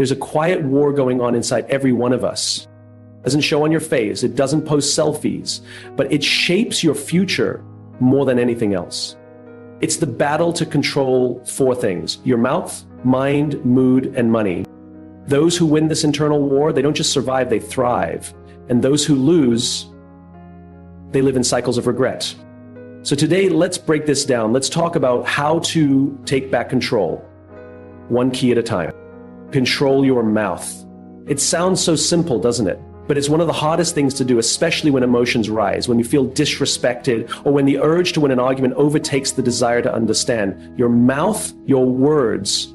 There's a quiet war going on inside every one of us. It doesn't show on your face, it doesn't post selfies, but it shapes your future more than anything else. It's the battle to control four things: your mouth, mind, mood, and money. Those who win this internal war, they don't just survive, they thrive. And those who lose, they live in cycles of regret. So today, let's break this down. Let's talk about how to take back control, one key at a time. Control your mouth. It sounds so simple, doesn't it? But it's one of the hardest things to do, especially when emotions rise, when you feel disrespected, or when the urge to win an argument overtakes the desire to understand. Your mouth, your words,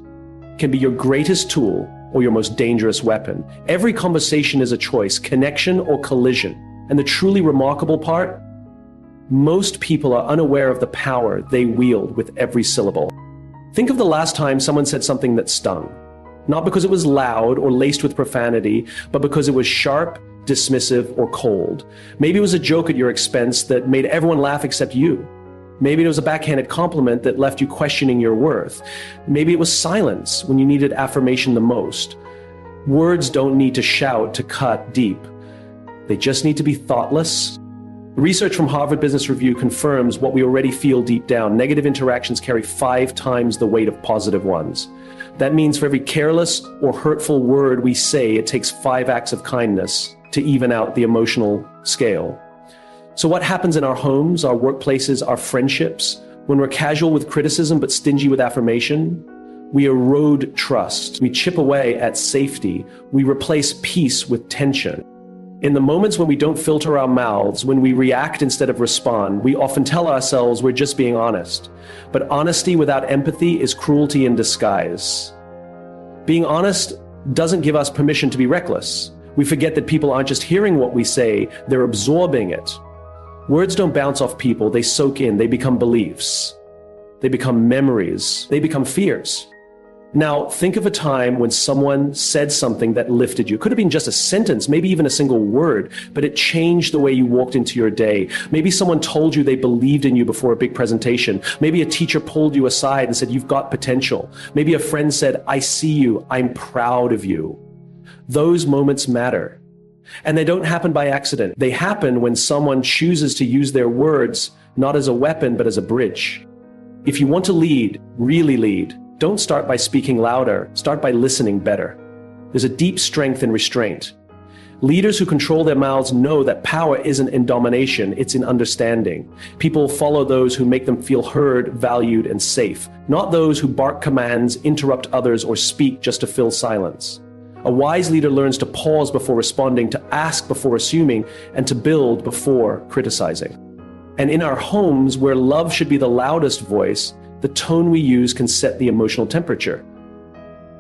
can be your greatest tool or your most dangerous weapon. Every conversation is a choice, connection or collision. And the truly remarkable part, most people are unaware of the power they wield with every syllable. Think of the last time someone said something that stung. Not because it was loud or laced with profanity, but because it was sharp, dismissive, or cold. Maybe it was a joke at your expense that made everyone laugh except you. Maybe it was a backhanded compliment that left you questioning your worth. Maybe it was silence when you needed affirmation the most. Words don't need to shout to cut deep. They just need to be thoughtless. Research from Harvard Business Review confirms what we already feel deep down. Negative interactions carry 5 times the weight of positive ones. That means for every careless or hurtful word we say, it takes 5 acts of kindness to even out the emotional scale. So what happens in our homes, our workplaces, our friendships, when we're casual with criticism but stingy with affirmation? We erode trust. We chip away at safety. We replace peace with tension. In the moments when we don't filter our mouths, when we react instead of respond, we often tell ourselves we're just being honest. But honesty without empathy is cruelty in disguise. Being honest doesn't give us permission to be reckless. We forget that people aren't just hearing what we say, they're absorbing it. Words don't bounce off people, they soak in, they become beliefs. They become memories, they become fears. Now, think of a time when someone said something that lifted you. Could have been just a sentence, maybe even a single word, but it changed the way you walked into your day. Maybe someone told you they believed in you before a big presentation. Maybe a teacher pulled you aside and said, "You've got potential." Maybe a friend said, "I see you, I'm proud of you." Those moments matter. And they don't happen by accident. They happen when someone chooses to use their words not as a weapon, but as a bridge. If you want to lead, really lead, don't start by speaking louder, start by listening better. There's a deep strength in restraint. Leaders who control their mouths know that power isn't in domination, it's in understanding. People follow those who make them feel heard, valued, and safe, not those who bark commands, interrupt others, or speak just to fill silence. A wise leader learns to pause before responding, to ask before assuming, and to build before criticizing. And in our homes, where love should be the loudest voice, the tone we use can set the emotional temperature.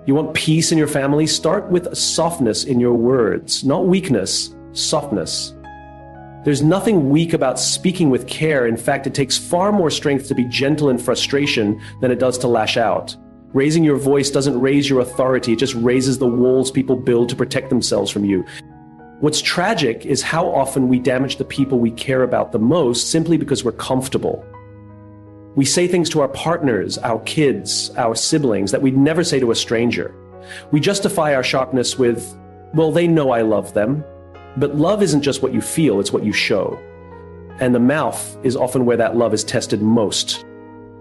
You want peace in your family? Start with softness in your words, not weakness, softness. There's nothing weak about speaking with care. In fact, it takes far more strength to be gentle in frustration than it does to lash out. Raising your voice doesn't raise your authority, it just raises the walls people build to protect themselves from you. What's tragic is how often we damage the people we care about the most simply because we're comfortable. We say things to our partners, our kids, our siblings that we'd never say to a stranger. We justify our sharpness with, well, they know I love them. But love isn't just what you feel, it's what you show. And the mouth is often where that love is tested most.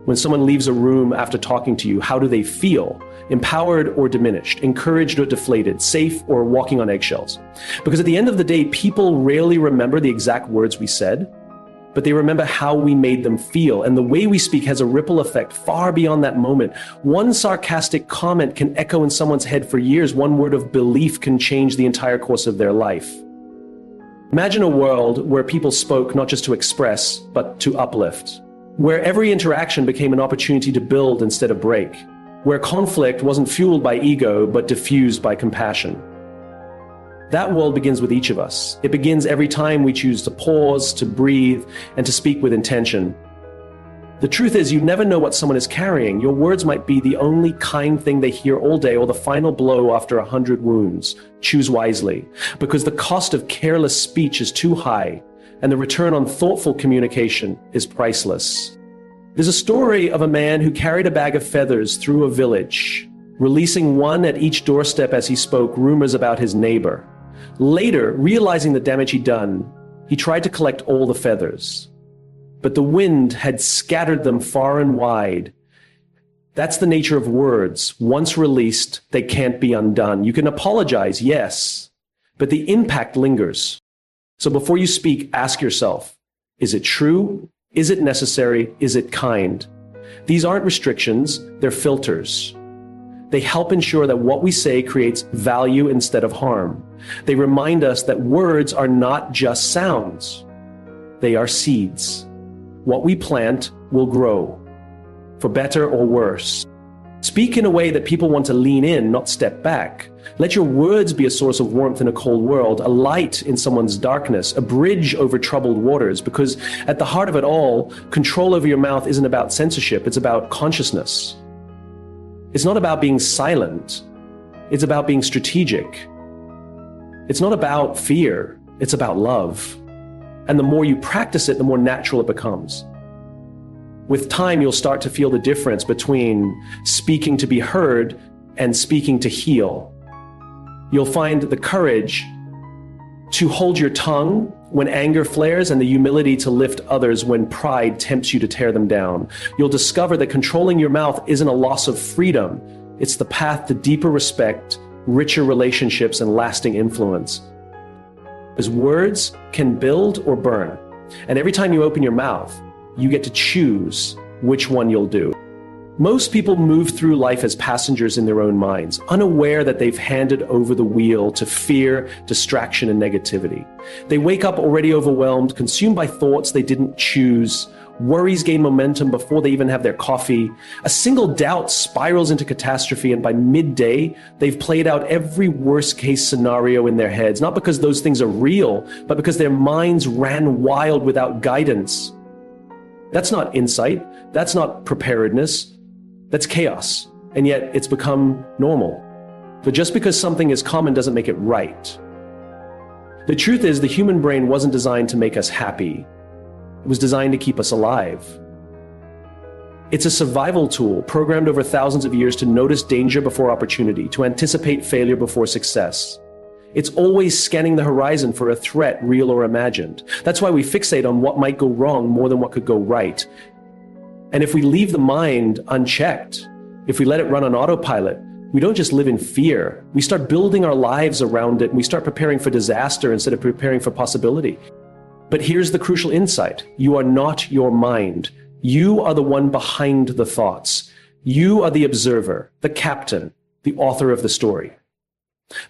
When someone leaves a room after talking to you, how do they feel? Empowered or diminished, encouraged or deflated, safe or walking on eggshells? Because at the end of the day, people rarely remember the exact words we said, but they remember how we made them feel. And the way we speak has a ripple effect far beyond that moment. One sarcastic comment can echo in someone's head for years. One word of belief can change the entire course of their life. Imagine a world where people spoke not just to express, but to uplift. Where every interaction became an opportunity to build instead of break. Where conflict wasn't fueled by ego, but diffused by compassion. That world begins with each of us. It begins every time we choose to pause, to breathe, and to speak with intention. The truth is, you never know what someone is carrying. Your words might be the only kind thing they hear all day, or the final blow after 100 wounds. Choose wisely, because the cost of careless speech is too high, and the return on thoughtful communication is priceless. There's a story of a man who carried a bag of feathers through a village. releasing one at each doorstep as he spoke rumors about his neighbor. Later, realizing the damage he'd done, he tried to collect all the feathers. But the wind had scattered them far and wide. That's the nature of words. Once released, they can't be undone. You can apologize, yes, but the impact lingers. So before you speak, ask yourself, is it true? Is it necessary? Is it kind? These aren't restrictions, they're filters. They help ensure that what we say creates value instead of harm. They remind us that words are not just sounds. They are seeds. What we plant will grow, for better or worse. Speak in a way that people want to lean in, not step back. Let your words be a source of warmth in a cold world, a light in someone's darkness, a bridge over troubled waters, because at the heart of it all, control over your mouth isn't about censorship, it's about consciousness. It's not about being silent, it's about being strategic. It's not about fear, it's about love. And the more you practice it, the more natural it becomes. With time, you'll start to feel the difference between speaking to be heard and speaking to heal. You'll find the courage to hold your tongue when anger flares and the humility to lift others when pride tempts you to tear them down. You'll discover that controlling your mouth isn't a loss of freedom. It's the path to deeper respect, richer relationships, and lasting influence. Because words can build or burn. And every time you open your mouth, you get to choose which one you'll do. Most people move through life as passengers in their own minds, unaware that they've handed over the wheel to fear, distraction, and negativity. They wake up already overwhelmed, consumed by thoughts they didn't choose. Worries gain momentum before they even have their coffee. A single doubt spirals into catastrophe, and by midday, they've played out every worst-case scenario in their heads, not because those things are real, but because their minds ran wild without guidance. That's not insight. That's not preparedness. That's chaos. And yet it's become normal. But just because something is common doesn't make it right. The truth is, the human brain wasn't designed to make us happy. It was designed to keep us alive. It's a survival tool programmed over thousands of years to notice danger before opportunity, to anticipate failure before success. It's always scanning the horizon for a threat, real or imagined. That's why we fixate on what might go wrong more than what could go right. And if we leave the mind unchecked, if we let it run on autopilot, we don't just live in fear. We start building our lives around it, and we start preparing for disaster instead of preparing for possibility. But here's the crucial insight. You are not your mind. You are the one behind the thoughts. You are the observer, the captain, the author of the story.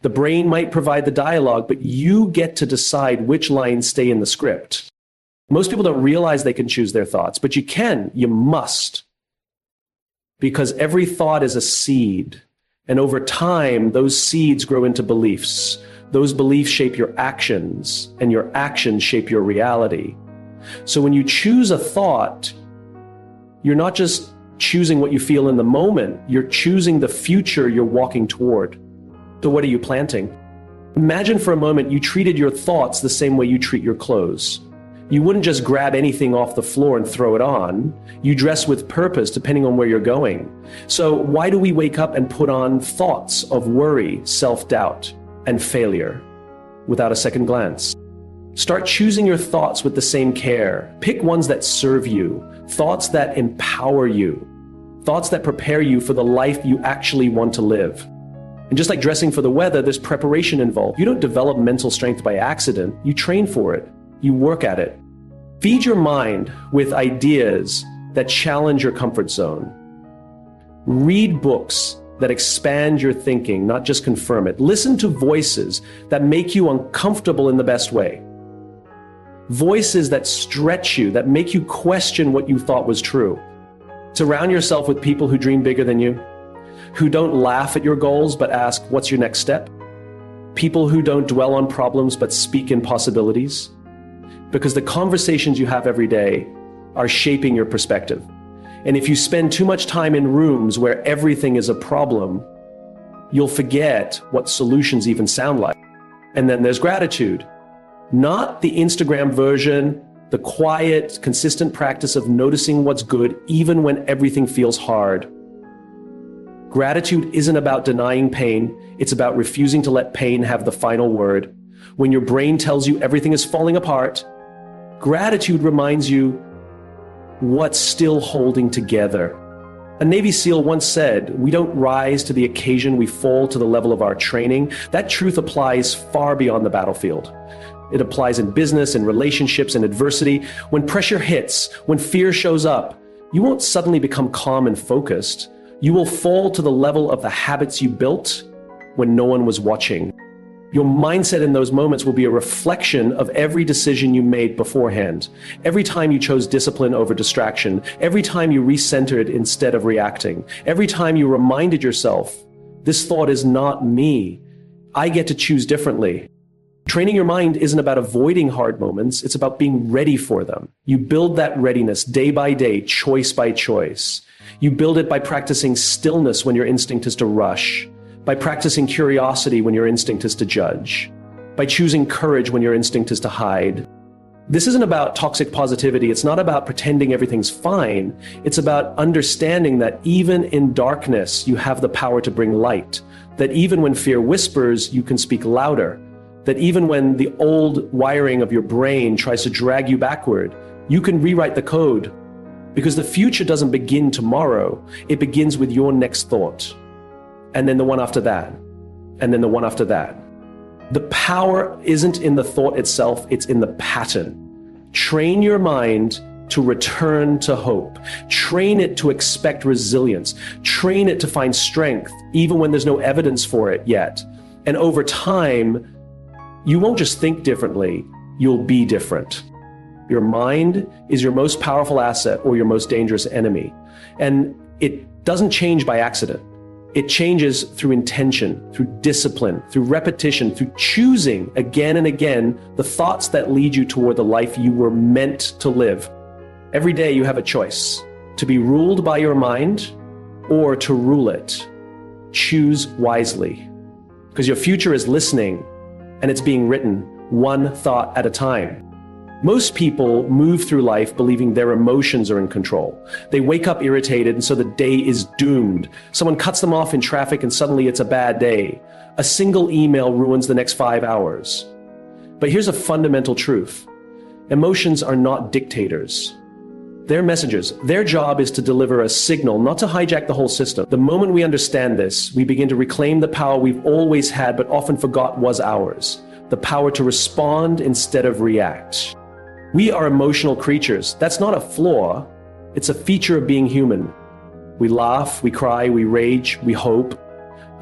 The brain might provide the dialogue, but you get to decide which lines stay in the script. Most people don't realize they can choose their thoughts, but you can, you must. Because every thought is a seed, and over time, those seeds grow into beliefs. Those beliefs shape your actions, and your actions shape your reality. So when you choose a thought, you're not just choosing what you feel in the moment, you're choosing the future you're walking toward. So what are you planting? Imagine for a moment you treated your thoughts the same way you treat your clothes. You wouldn't just grab anything off the floor and throw it on. You dress with purpose depending on where you're going. So why do we wake up and put on thoughts of worry, self-doubt, and failure without a second glance? Start choosing your thoughts with the same care. Pick ones that serve you, thoughts that empower you, thoughts that prepare you for the life you actually want to live. And just like dressing for the weather, there's preparation involved. You don't develop mental strength by accident. You train for it. You work at it. Feed your mind with ideas that challenge your comfort zone. Read books that expand your thinking, not just confirm it. Listen to voices that make you uncomfortable in the best way. Voices that stretch you, that make you question what you thought was true. Surround yourself with people who dream bigger than you, who don't laugh at your goals but ask, what's your next step? People who don't dwell on problems but speak in possibilities. Because the conversations you have every day are shaping your perspective. And if you spend too much time in rooms where everything is a problem, you'll forget what solutions even sound like. And then there's gratitude. Not the Instagram version, the quiet, consistent practice of noticing what's good even when everything feels hard. Gratitude isn't about denying pain. It's about refusing to let pain have the final word. When your brain tells you everything is falling apart, gratitude reminds you what's still holding together. A Navy SEAL once said, "We don't rise to the occasion, we fall to the level of our training." That truth applies far beyond the battlefield. It applies in business, in relationships, in adversity. When pressure hits, when fear shows up, you won't suddenly become calm and focused. You will fall to the level of the habits you built when no one was watching. Your mindset in those moments will be a reflection of every decision you made beforehand. Every time you chose discipline over distraction, every time you recentered instead of reacting, every time you reminded yourself, this thought is not me. I get to choose differently. Training your mind isn't about avoiding hard moments. It's about being ready for them. You build that readiness day by day, choice by choice. You build it by practicing stillness when your instinct is to rush, by practicing curiosity when your instinct is to judge, by choosing courage when your instinct is to hide. This isn't about toxic positivity. It's not about pretending everything's fine. It's about understanding that even in darkness, you have the power to bring light, that even when fear whispers, you can speak louder, that even when the old wiring of your brain tries to drag you backward, you can rewrite the code, because the future doesn't begin tomorrow. It begins with your next thought. And then the one after that, and then the one after that. The power isn't in the thought itself, it's in the pattern. Train your mind to return to hope. Train it to expect resilience. Train it to find strength, even when there's no evidence for it yet. And over time, you won't just think differently, you'll be different. Your mind is your most powerful asset or your most dangerous enemy. And it doesn't change by accident. It changes through intention, through discipline, through repetition, through choosing again and again the thoughts that lead you toward the life you were meant to live. Every day you have a choice to be ruled by your mind or to rule it. Choose wisely, because your future is listening and it's being written one thought at a time. Most people move through life believing their emotions are in control. They wake up irritated and so the day is doomed. Someone cuts them off in traffic and suddenly it's a bad day. A single email ruins the next 5 hours. But here's a fundamental truth. Emotions are not dictators. They're messengers. Their job is to deliver a signal, not to hijack the whole system. The moment we understand this, we begin to reclaim the power we've always had but often forgot was ours. The power to respond instead of react. We are emotional creatures. That's not a flaw. It's a feature of being human. We laugh, we cry, we rage, we hope.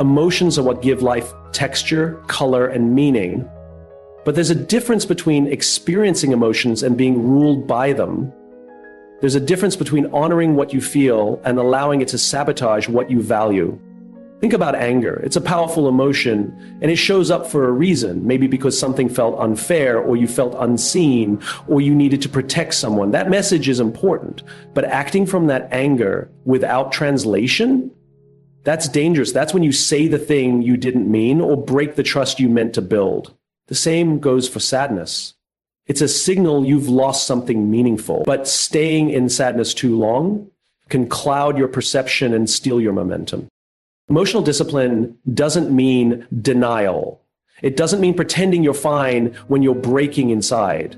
Emotions are what give life texture, color, and meaning. But there's a difference between experiencing emotions and being ruled by them. There's a difference between honoring what you feel and allowing it to sabotage what you value. Think about anger. It's a powerful emotion, and it shows up for a reason, maybe because something felt unfair, or you felt unseen, or you needed to protect someone. That message is important, but acting from that anger without translation, that's dangerous. That's when you say the thing you didn't mean or break the trust you meant to build. The same goes for sadness. It's a signal you've lost something meaningful, but staying in sadness too long can cloud your perception and steal your momentum. Emotional discipline doesn't mean denial. It doesn't mean pretending you're fine when you're breaking inside.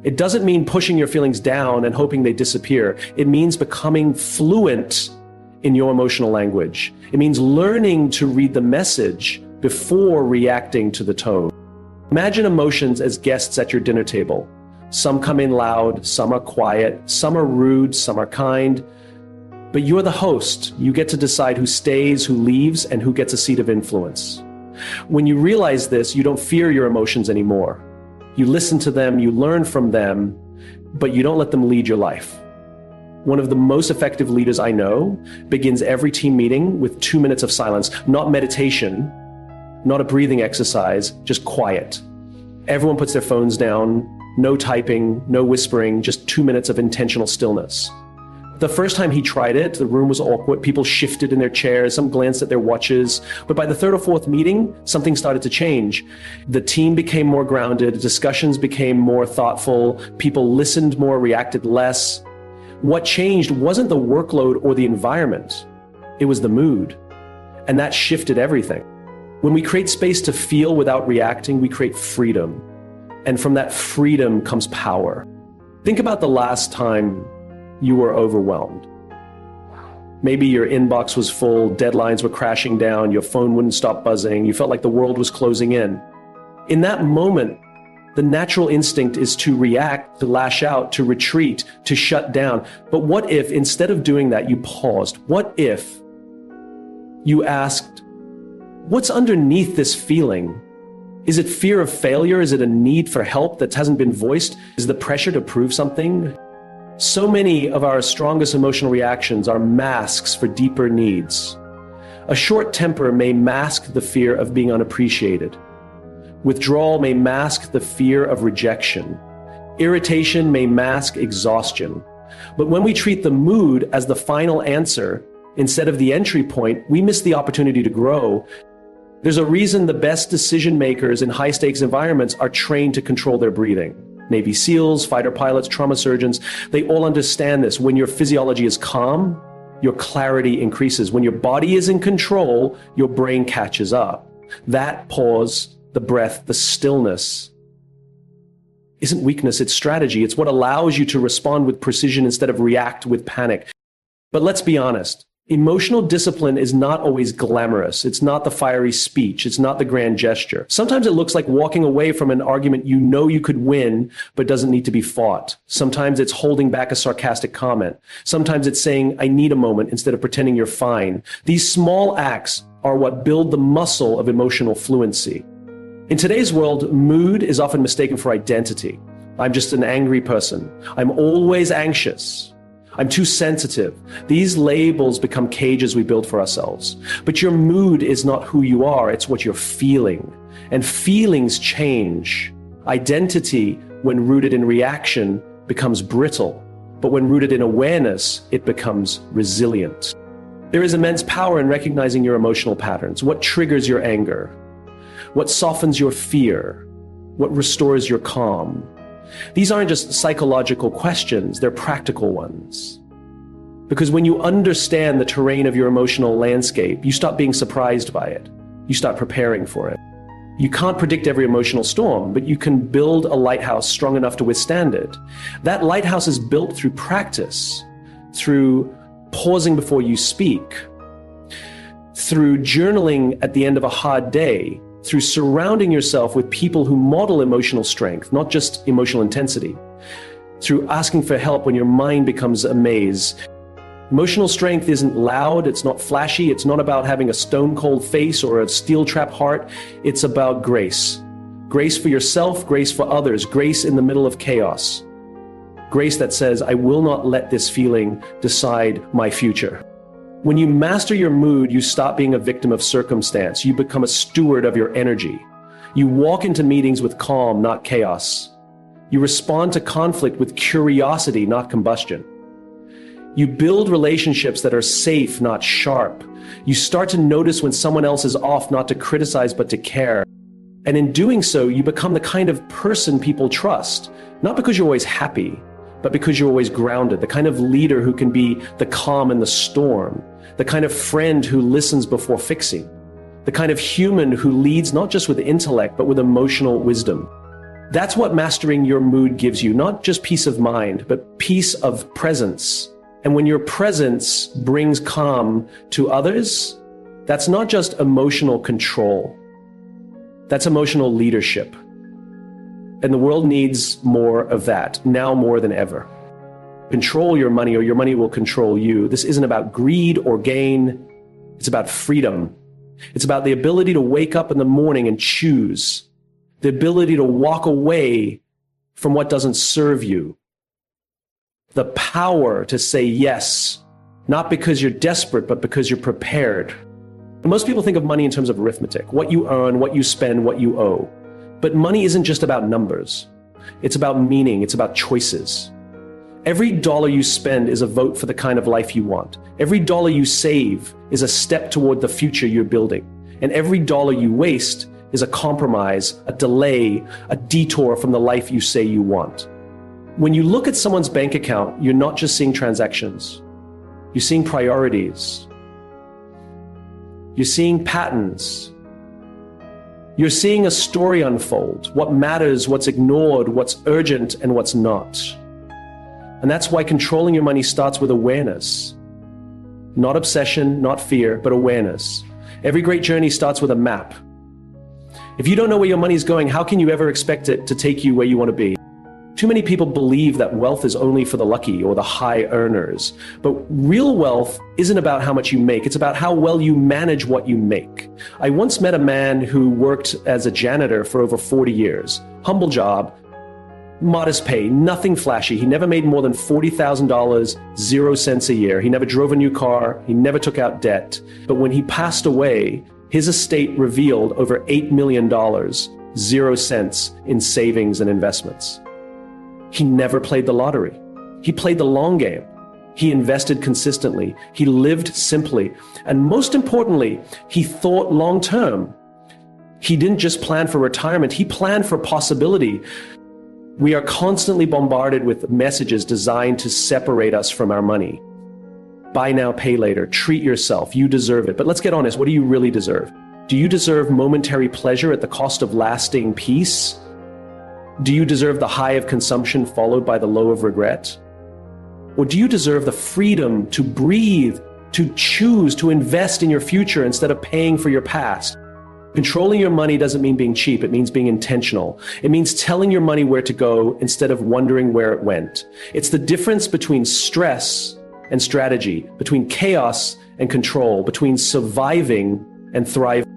It doesn't mean pushing your feelings down and hoping they disappear. It means becoming fluent in your emotional language. It means learning to read the message before reacting to the tone. Imagine emotions as guests at your dinner table. Some come in loud, some are quiet, some are rude, some are kind. But you're the host. You get to decide who stays, who leaves, and who gets a seat of influence. When you realize this, you don't fear your emotions anymore. You listen to them, you learn from them, but you don't let them lead your life. One of the most effective leaders I know begins every team meeting with 2 minutes of silence, not meditation, not a breathing exercise, just quiet. Everyone puts their phones down, no typing, no whispering, just 2 minutes of intentional stillness. The first time he tried it, the room was awkward. People shifted in their chairs, some glanced at their watches. But by the third or fourth meeting, something started to change. The team became more grounded, discussions became more thoughtful, people listened more, reacted less. What changed wasn't the workload or the environment. It was the mood. And that shifted everything. When we create space to feel without reacting, we create freedom. And from that freedom comes power. Think about the last time you were overwhelmed. Maybe your inbox was full, deadlines were crashing down, your phone wouldn't stop buzzing, you felt like the world was closing in. In that moment, the natural instinct is to react, to lash out, to retreat, to shut down. But what if, instead of doing that, you paused? What if you asked, what's underneath this feeling? Is it fear of failure? Is it a need for help that hasn't been voiced? Is the pressure to prove something? So many of our strongest emotional reactions are masks for deeper needs. A short temper may mask the fear of being unappreciated. Withdrawal may mask the fear of rejection. Irritation may mask exhaustion. But when we treat the mood as the final answer instead of the entry point, we miss the opportunity to grow. There's a reason the best decision makers in high-stakes environments are trained to control their breathing. Navy SEALs, fighter pilots, trauma surgeons, they all understand this. When your physiology is calm, your clarity increases. When your body is in control, your brain catches up. That pause, the breath, the stillness isn't weakness, it's strategy. It's what allows you to respond with precision instead of react with panic. But let's be honest. Emotional discipline is not always glamorous. It's not the fiery speech. It's not the grand gesture. Sometimes it looks like walking away from an argument you know you could win, but doesn't need to be fought. Sometimes it's holding back a sarcastic comment. Sometimes it's saying, I need a moment, instead of pretending you're fine. These small acts are what build the muscle of emotional fluency. In today's world, mood is often mistaken for identity. I'm just an angry person. I'm always anxious. I'm too sensitive. These labels become cages we build for ourselves. But your mood is not who you are, it's what you're feeling. And feelings change. Identity, when rooted in reaction, becomes brittle. But when rooted in awareness, it becomes resilient. There is immense power in recognizing your emotional patterns. What triggers your anger? What softens your fear? What restores your calm? These aren't just psychological questions, they're practical ones. Because when you understand the terrain of your emotional landscape, you stop being surprised by it. You start preparing for it. You can't predict every emotional storm, but you can build a lighthouse strong enough to withstand it. That lighthouse is built through practice, through pausing before you speak, through journaling at the end of a hard day, through surrounding yourself with people who model emotional strength, not just emotional intensity, through asking for help when your mind becomes a maze. Emotional strength isn't loud, it's not flashy, it's not about having a stone-cold face or a steel-trap heart. It's about grace. Grace for yourself, grace for others, grace in the middle of chaos. Grace that says, I will not let this feeling decide my future. When you master your mood, you stop being a victim of circumstance. You become a steward of your energy. You walk into meetings with calm, not chaos. You respond to conflict with curiosity, not combustion. You build relationships that are safe, not sharp. You start to notice when someone else is off, not to criticize, but to care. And in doing so, you become the kind of person people trust, not because you're always happy, but because you're always grounded, the kind of leader who can be the calm in the storm, the kind of friend who listens before fixing, the kind of human who leads not just with intellect, but with emotional wisdom. That's what mastering your mood gives you, not just peace of mind, but peace of presence. And when your presence brings calm to others, that's not just emotional control, that's emotional leadership. And the world needs more of that, now more than ever. Control your money or your money will control you. This isn't about greed or gain. It's about freedom. It's about the ability to wake up in the morning and choose. The ability to walk away from what doesn't serve you. The power to say yes, not because you're desperate, but because you're prepared. Most people think of money in terms of arithmetic, what you earn, what you spend, what you owe. But money isn't just about numbers. It's about meaning. It's about choices. Every dollar you spend is a vote for the kind of life you want. Every dollar you save is a step toward the future you're building. And every dollar you waste is a compromise, a delay, a detour from the life you say you want. When you look at someone's bank account, you're not just seeing transactions. You're seeing priorities. You're seeing patterns. You're seeing a story unfold, what matters, what's ignored, what's urgent, and what's not. And that's why controlling your money starts with awareness. Not obsession, not fear, but awareness. Every great journey starts with a map. If you don't know where your money's going, how can you ever expect it to take you where you want to be? Too many people believe that wealth is only for the lucky or the high earners. But real wealth isn't about how much you make. It's about how well you manage what you make. I once met a man who worked as a janitor for over 40 years. Humble job, modest pay, nothing flashy. He never made more than $40,000, 0 cents a year. He never drove a new car. He never took out debt. But when he passed away, his estate revealed over $8 million, 0 cents in savings and investments. He never played the lottery. He played the long game. He invested consistently. He lived simply. And most importantly, he thought long term. He didn't just plan for retirement. He planned for possibility. We are constantly bombarded with messages designed to separate us from our money. Buy now, pay later. Treat yourself. You deserve it. But let's get honest. What do you really deserve? Do you deserve momentary pleasure at the cost of lasting peace? Do you deserve the high of consumption followed by the low of regret? Or do you deserve the freedom to breathe, to choose, to invest in your future instead of paying for your past? Controlling your money doesn't mean being cheap. It means being intentional. It means telling your money where to go instead of wondering where it went. It's the difference between stress and strategy, between chaos and control, between surviving and thriving.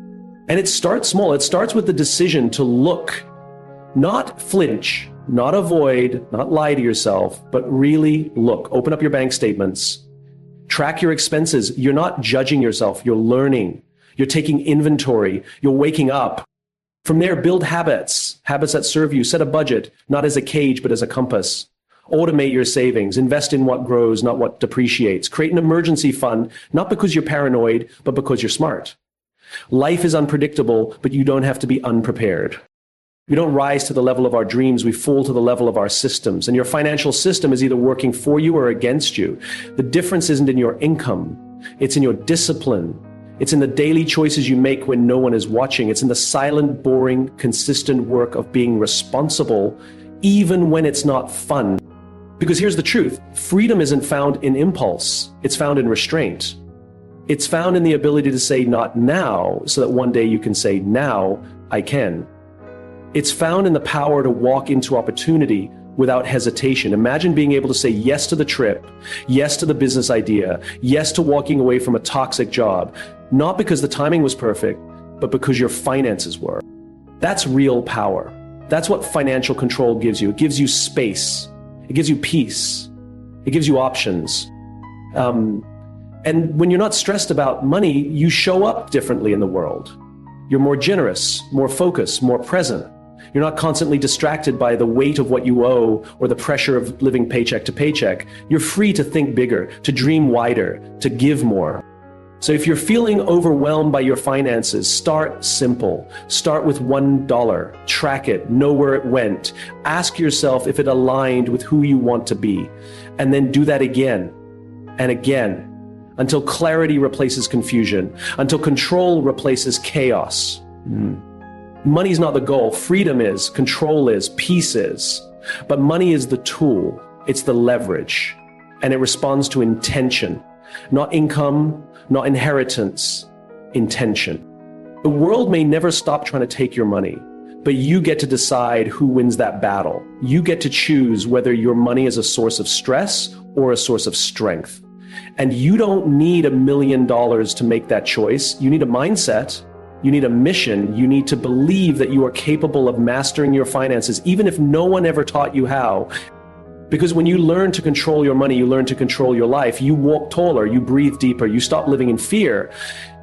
And it starts small. It starts with the decision to look, not flinch, not avoid, not lie to yourself, but really look. Open up your bank statements. Track your expenses. You're not judging yourself. You're learning. You're taking inventory. You're waking up. From there, build habits that serve you. Set a budget, not as a cage, but as a compass. Automate your savings. Invest in what grows, not what depreciates. Create an emergency fund, not because you're paranoid, but because you're smart. Life is unpredictable, but you don't have to be unprepared. We don't rise to the level of our dreams, we fall to the level of our systems. And your financial system is either working for you or against you. The difference isn't in your income, it's in your discipline. It's in the daily choices you make when no one is watching. It's in the silent, boring, consistent work of being responsible, even when it's not fun. Because here's the truth, freedom isn't found in impulse, it's found in restraint. It's found in the ability to say not now, so that one day you can say now I can. It's found in the power to walk into opportunity without hesitation. Imagine being able to say yes to the trip, yes to the business idea, yes to walking away from a toxic job, not because the timing was perfect, but because your finances were. That's real power. That's what financial control gives you. It gives you space. It gives you peace. It gives you options. And when you're not stressed about money, you show up differently in the world. You're more generous, more focused, more present. You're not constantly distracted by the weight of what you owe or the pressure of living paycheck to paycheck. You're free to think bigger, to dream wider, to give more. So if you're feeling overwhelmed by your finances, start simple. Start with $1. Track it. Know where it went. Ask yourself if it aligned with who you want to be. And then do that again and again until clarity replaces confusion, until control replaces chaos. Money's not the goal. Freedom is, control is, peace is. But money is the tool. It's the leverage. And it responds to intention. Not income, not inheritance, intention. The world may never stop trying to take your money, but you get to decide who wins that battle. You get to choose whether your money is a source of stress or a source of strength. And you don't need $1 million to make that choice. You need a mindset. You need a mission. You need to believe that you are capable of mastering your finances, even if no one ever taught you how. Because when you learn to control your money, you learn to control your life. You walk taller, you breathe deeper, you stop living in fear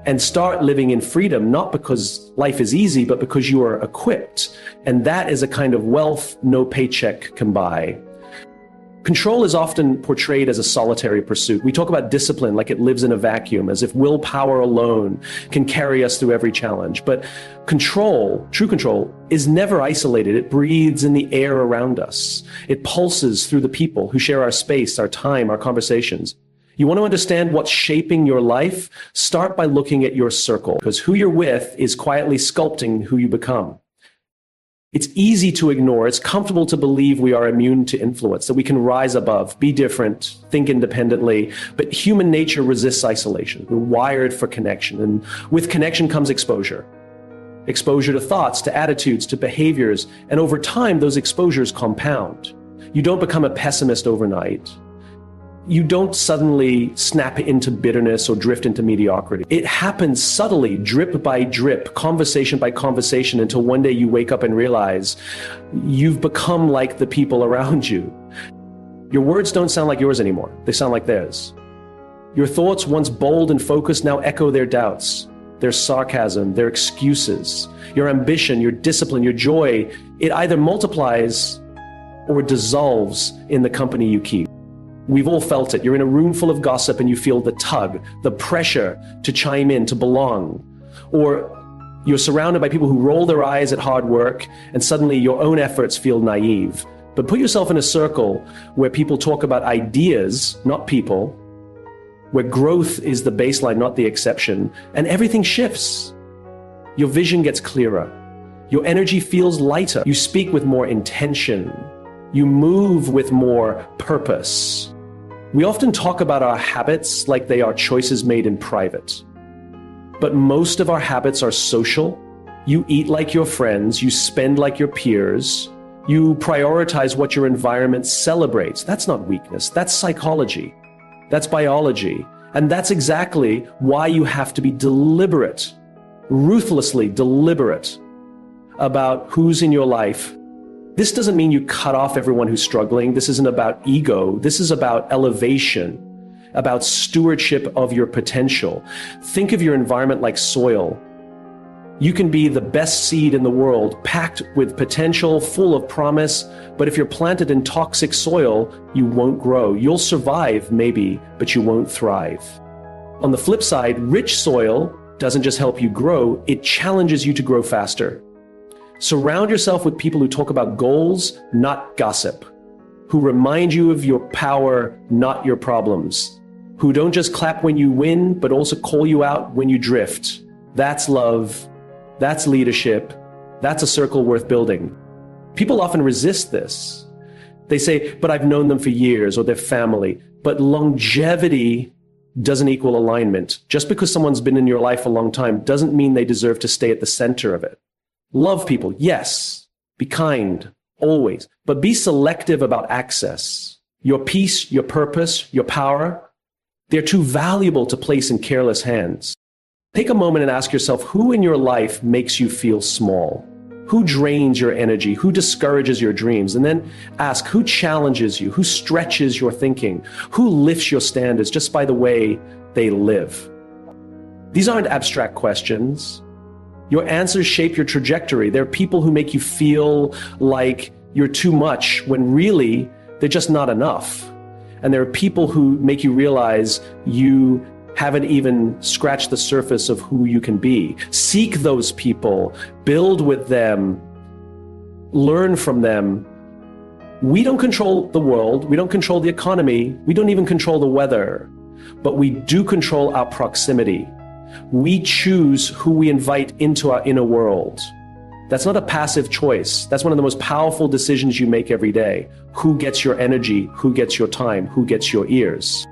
and start living in freedom, not because life is easy, but because you are equipped. And that is a kind of wealth no paycheck can buy. Control is often portrayed as a solitary pursuit. We talk about discipline like it lives in a vacuum, as if willpower alone can carry us through every challenge. But control, true control, is never isolated. It breathes in the air around us. It pulses through the people who share our space, our time, our conversations. You want to understand what's shaping your life? Start by looking at your circle, because who you're with is quietly sculpting who you become. It's easy to ignore. It's comfortable to believe we are immune to influence, that we can rise above, be different, think independently. But human nature resists isolation. We're wired for connection. And with connection comes exposure. Exposure to thoughts, to attitudes, to behaviors. And over time, those exposures compound. You don't become a pessimist overnight. You don't suddenly snap into bitterness or drift into mediocrity. It happens subtly, drip by drip, conversation by conversation, until one day you wake up and realize you've become like the people around you. Your words don't sound like yours anymore. They sound like theirs. Your thoughts, once bold and focused, now echo their doubts, their sarcasm, their excuses. Your ambition, your discipline, your joy, it either multiplies or dissolves in the company you keep. We've all felt it. You're in a room full of gossip and you feel the tug, the pressure to chime in, to belong. Or you're surrounded by people who roll their eyes at hard work and suddenly your own efforts feel naive. But put yourself in a circle where people talk about ideas, not people, where growth is the baseline, not the exception, and everything shifts. Your vision gets clearer. Your energy feels lighter. You speak with more intention. You move with more purpose. We often talk about our habits like they are choices made in private. But most of our habits are social. You eat like your friends. You spend like your peers. You prioritize what your environment celebrates. That's not weakness. That's psychology. That's biology. And that's exactly why you have to be deliberate, ruthlessly deliberate about who's in your life. This doesn't mean you cut off everyone who's struggling. This isn't about ego. This is about elevation, about stewardship of your potential. Think of your environment like soil. You can be the best seed in the world, packed with potential, full of promise. But if you're planted in toxic soil, you won't grow. You'll survive, maybe, but you won't thrive. On the flip side, rich soil doesn't just help you grow, it challenges you to grow faster. Surround yourself with people who talk about goals, not gossip, who remind you of your power, not your problems, who don't just clap when you win, but also call you out when you drift. That's love. That's leadership. That's a circle worth building. People often resist this. They say, but I've known them for years, or their family. But longevity doesn't equal alignment. Just because someone's been in your life a long time doesn't mean they deserve to stay at the center of it. Love people, yes. Be kind, always. But be selective about access. Your peace, your purpose, your power, they're too valuable to place in careless hands. Take a moment and ask yourself, who in your life makes you feel small? Who drains your energy? Who discourages your dreams? And then ask, who challenges you? Who stretches your thinking? Who lifts your standards just by the way they live? These aren't abstract questions. Your answers shape your trajectory. There are people who make you feel like you're too much when really they're just not enough. And there are people who make you realize you haven't even scratched the surface of who you can be. Seek those people, build with them, learn from them. We don't control the world. We don't control the economy. We don't even control the weather, but we do control our proximity. We choose who we invite into our inner world. That's not a passive choice. That's one of the most powerful decisions you make every day. Who gets your energy? Who gets your time? Who gets your ears?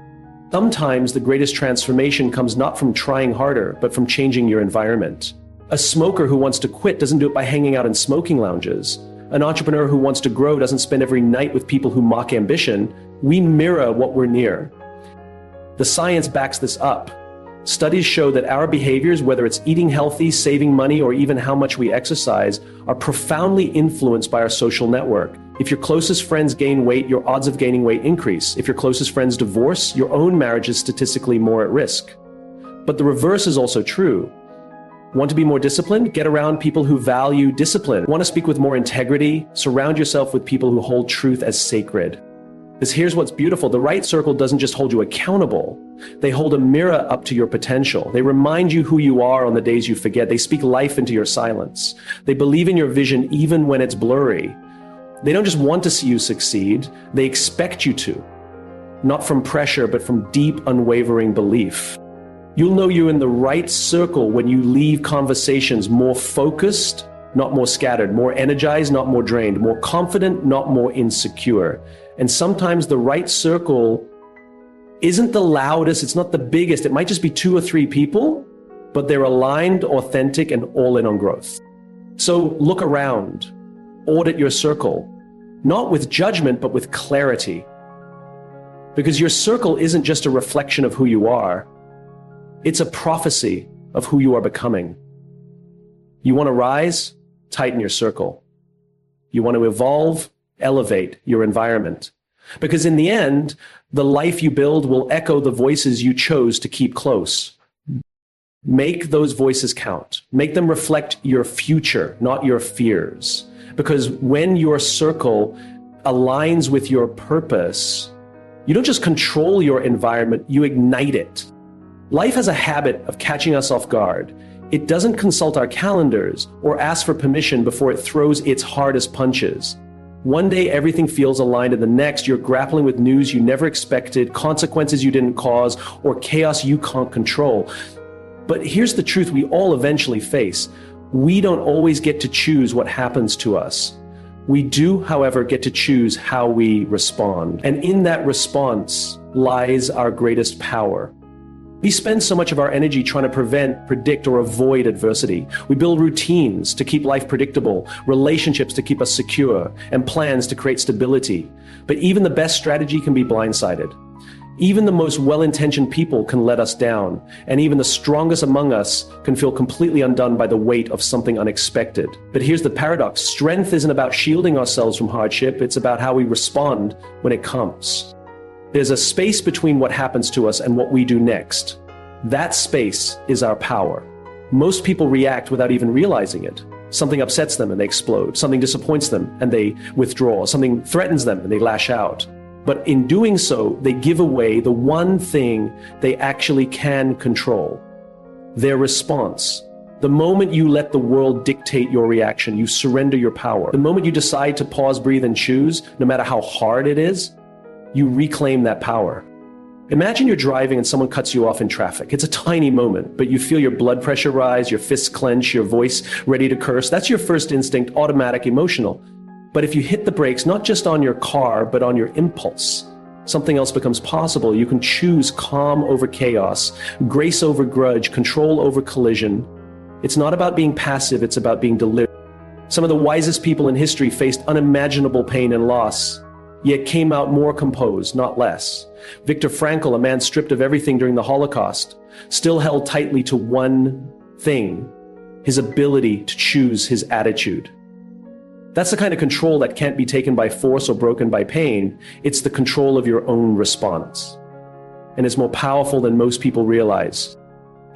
Sometimes the greatest transformation comes not from trying harder, but from changing your environment. A smoker who wants to quit doesn't do it by hanging out in smoking lounges. An entrepreneur who wants to grow doesn't spend every night with people who mock ambition. We mirror what we're near. The science backs this up. Studies show that our behaviors, whether it's eating healthy, saving money, or even how much we exercise, are profoundly influenced by our social network. If your closest friends gain weight, your odds of gaining weight increase. If your closest friends divorce, your own marriage is statistically more at risk. But the reverse is also true. Want to be more disciplined? Get around people who value discipline. Want to speak with more integrity? Surround yourself with people who hold truth as sacred. Because here's what's beautiful. The right circle doesn't just hold you accountable. They hold a mirror up to your potential. They remind you who you are on the days you forget. They speak life into your silence. They believe in your vision even when it's blurry. They don't just want to see you succeed. They expect you to. not from pressure, but from deep, unwavering belief. You'll know you're in the right circle when you leave conversations more focused, not more scattered, more energized, not more drained, more confident, not more insecure. And sometimes the right circle isn't the loudest, it's not the biggest, it might just be 2 or 3 people, but they're aligned, authentic, and all in on growth. So look around, audit your circle, not with judgment, but with clarity. Because your circle isn't just a reflection of who you are, it's a prophecy of who you are becoming. You want to rise? Tighten your circle. You want to evolve? Elevate your environment. Because in the end, the life you build will echo the voices you chose to keep close. Make those voices count. Make them reflect your future, not your fears. Because when your circle aligns with your purpose, you don't just control your environment, you ignite it. Life has a habit of catching us off guard. It doesn't consult our calendars or ask for permission before it throws its hardest punches. One day everything feels aligned, and the next you're grappling with news you never expected, consequences you didn't cause, or chaos you can't control. But here's the truth we all eventually face. We don't always get to choose what happens to us. We do, however, get to choose how we respond. And in that response lies our greatest power. We spend so much of our energy trying to prevent, predict, or avoid adversity. We build routines to keep life predictable, relationships to keep us secure, and plans to create stability. But even the best strategy can be blindsided. Even the most well-intentioned people can let us down, and even the strongest among us can feel completely undone by the weight of something unexpected. But here's the paradox. Strength isn't about shielding ourselves from hardship, it's about how we respond when it comes. There's a space between what happens to us and what we do next. That space is our power. Most people react without even realizing it. Something upsets them and they explode. Something disappoints them and they withdraw. Something threatens them and they lash out. But in doing so, they give away the one thing they actually can control: their response. The moment you let the world dictate your reaction, you surrender your power. The moment you decide to pause, breathe, and choose, no matter how hard it is, you reclaim that power. Imagine you're driving and someone cuts you off in traffic. It's a tiny moment, but you feel your blood pressure rise, your fists clench, your voice ready to curse. That's your first instinct, automatic, emotional. But if you hit the brakes, not just on your car, but on your impulse, something else becomes possible. You can choose calm over chaos, grace over grudge, control over collision. It's not about being passive, it's about being deliberate. Some of the wisest people in history faced unimaginable pain and loss, yet came out more composed, not less. Viktor Frankl, a man stripped of everything during the Holocaust, still held tightly to one thing: his ability to choose his attitude. That's the kind of control that can't be taken by force or broken by pain. It's the control of your own response. And it's more powerful than most people realize.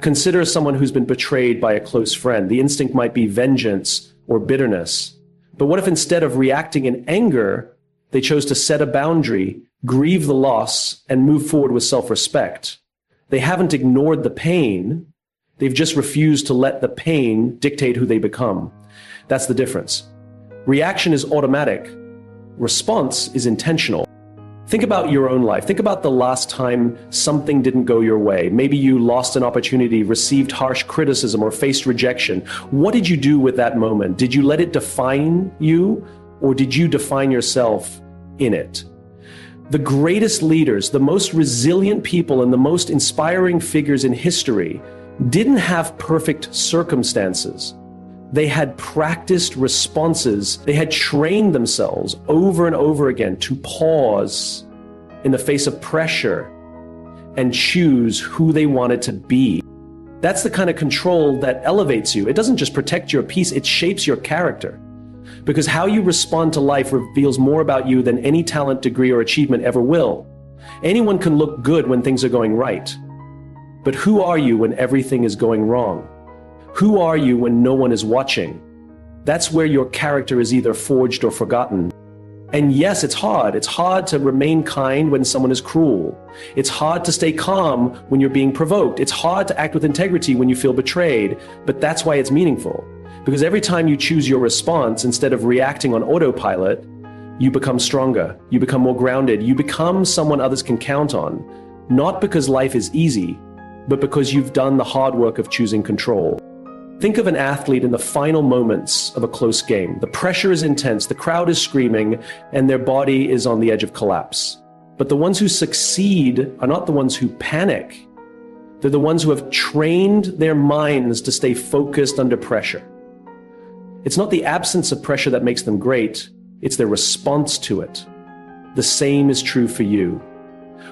Consider someone who's been betrayed by a close friend. The instinct might be vengeance or bitterness. But what if instead of reacting in anger, they chose to set a boundary, grieve the loss, and move forward with self-respect? They haven't ignored the pain. They've just refused to let the pain dictate who they become. That's the difference. Reaction is automatic. Response is intentional. Think about your own life. Think about the last time something didn't go your way. Maybe you lost an opportunity, received harsh criticism, or faced rejection. What did you do with that moment? Did you let it define you, or did you define yourself in it? The greatest leaders, the most resilient people, and the most inspiring figures in history didn't have perfect circumstances. They had practiced responses. They had trained themselves over and over again to pause in the face of pressure and choose who they wanted to be. That's the kind of control that elevates you. It doesn't just protect your peace, it shapes your character. Because how you respond to life reveals more about you than any talent, degree, or achievement ever will. Anyone can look good when things are going right. But who are you when everything is going wrong? Who are you when no one is watching? That's where your character is either forged or forgotten. And yes, it's hard. It's hard to remain kind when someone is cruel. It's hard to stay calm when you're being provoked. It's hard to act with integrity when you feel betrayed. But that's why it's meaningful. Because every time you choose your response instead of reacting on autopilot, you become stronger, you become more grounded, you become someone others can count on, not because life is easy, but because you've done the hard work of choosing control. Think of an athlete in the final moments of a close game. The pressure is intense, the crowd is screaming, and their body is on the edge of collapse. But the ones who succeed are not the ones who panic. They're the ones who have trained their minds to stay focused under pressure. It's not the absence of pressure that makes them great, it's their response to it. The same is true for you.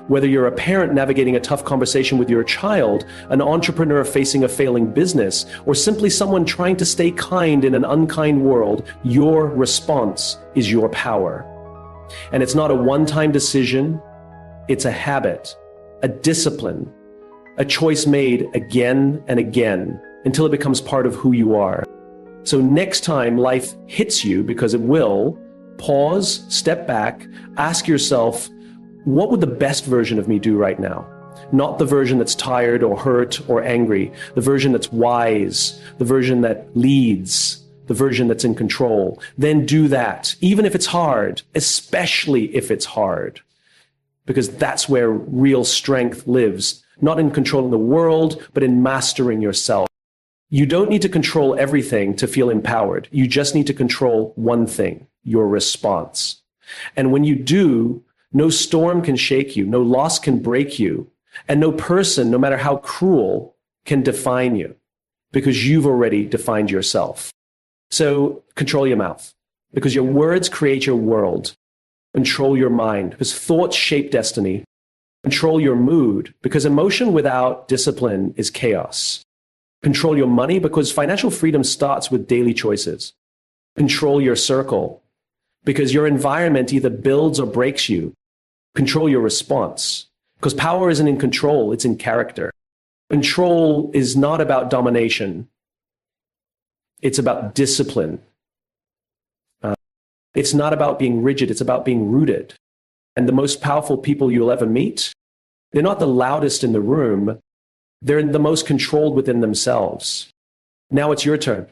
Whether you're a parent navigating a tough conversation with your child, an entrepreneur facing a failing business, or simply someone trying to stay kind in an unkind world, your response is your power. And it's not a one-time decision, it's a habit, a discipline, a choice made again and again until it becomes part of who you are. So next time life hits you, because it will, pause, step back, ask yourself, what would the best version of me do right now? Not the version that's tired or hurt or angry, the version that's wise, the version that leads, the version that's in control. Then do that, even if it's hard, especially if it's hard, because that's where real strength lives, not in controlling the world, but in mastering yourself. You don't need to control everything to feel empowered. You just need to control one thing, your response. And when you do, no storm can shake you, no loss can break you, and no person, no matter how cruel, can define you, because you've already defined yourself. So control your mouth, because your words create your world. Control your mind, because thoughts shape destiny. Control your mood, because emotion without discipline is chaos. Control your money, because financial freedom starts with daily choices. Control your circle, because your environment either builds or breaks you. Control your response, because power isn't in control, it's in character. Control is not about domination. It's about discipline. It's not about being rigid, it's about being rooted. And the most powerful people you'll ever meet, they're not the loudest in the room, they're the most controlled within themselves. Now it's your turn.